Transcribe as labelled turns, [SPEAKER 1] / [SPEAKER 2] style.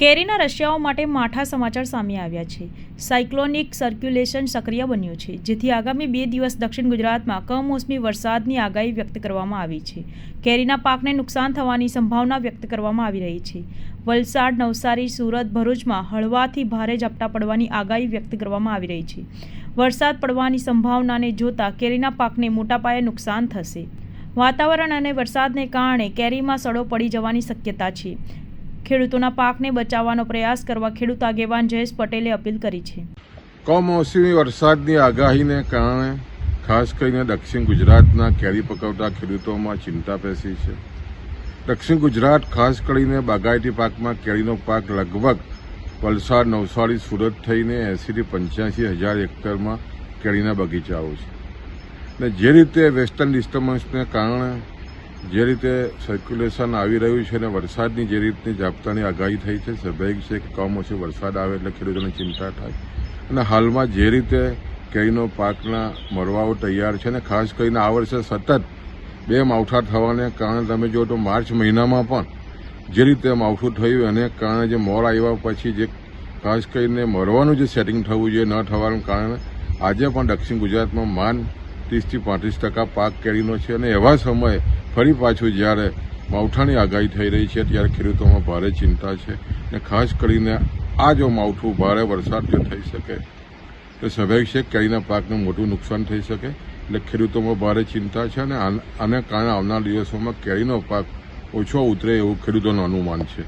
[SPEAKER 1] કેરીના રશિયાઓ માટે માઠા સમાચાર સામે આવ્યા છે। સાયક્લોનિક સર્ક્યુલેશન સક્રિય બન્યું છે, જેથી આગામી 2 દિવસ દક્ષિણ ગુજરાતમાં કમોસમી વરસાદની આગાહી વ્યક્ત કરવામાં આવી છે। કેરીના પાકને નુકસાન થવાની સંભાવના વ્યક્ત કરવામાં આવી રહી છે। વલસાડ, નવસારી, સુરત, ભરૂચમાં હળવાથી ભારે ઝાપટા પડવાની આગાહી વ્યક્ત કરવામાં આવી રહી છે। વરસાદ પડવાની સંભાવનાને જોતા કેરીના પાકને મોટા પાયે નુકસાન થશે। વાતાવરણ અને વરસાદને કારણે કેરીમાં સડો પડી જવાની શક્યતા છે। ખેડૂતોના પાકને બચાવવાનો પ્રયાસ કરવા ખેડૂત આગેવાન જયેશ પટેલે અપીલ કરી છે।
[SPEAKER 2] કમોસમી વરસાદની આગાહીને કારણે ખાસ કરીને દક્ષિણ ગુજરાતના કેરી પકવતા ખેડૂતોમાં ચિંતા પેસી છે। દક્ષિણ ગુજરાત ખાસ કરીને બાગાયતી પાકમાં કેરીનો પાક લગભગ વલસાડ, નવસારી, સુરત થઈને 80 થી 85 હજાર હેક્ટરમાં કેરીના બગીચાઓ છે। ને જે રીતે વેસ્ટર્ન ડિસ્ટર્બન્સને કારણે જે રીતે સર્ક્યુલેશન આવી રહ્યું છે અને વરસાદની જે રીતની ઝાપટાની આગાહી થઈ છે, સ્વાભાવિક છે કે કમોસમી વરસાદ આવે એટલે ખેડૂતોને ચિંતા થાય। અને હાલમાં જે રીતે કેરીનો પાકના મરવાઓ તૈયાર છે અને ખાસ કરીને આ વર્ષે સતત 2 માવઠા થવાને કારણે તમે જો તો માર્ચ મહિનામાં પણ જે રીતે માવઠું થયું એને કારણે જે મોર આવ્યા પછી જે ખાસ કરીને મરવાનું જે સેટિંગ થવું જોઈએ ન થવાનું કારણે આજે પણ દક્ષિણ ગુજરાતમાં માંડ 30 થી 35% પાક કેરીનો છે। અને એવા સમયે ફરી પાછું જ્યારે માવઠાની આગાહી થઈ રહી છે ત્યારે ખેડૂતોમાં ભારે ચિંતા છે। અને ખાસ કરીને આ જો માવઠું ભારે વરસાદ જો થઈ શકે તો સ્વાભાવિક છે કેરીના પાકને મોટું નુકસાન થઈ શકે। એટલે ખેડૂતોમાં ભારે ચિંતા છે અને આને કારણે આવનાર દિવસોમાં કેરીનો પાક ઓછો ઉતરે એવું ખેડૂતોનું અનુમાન છે।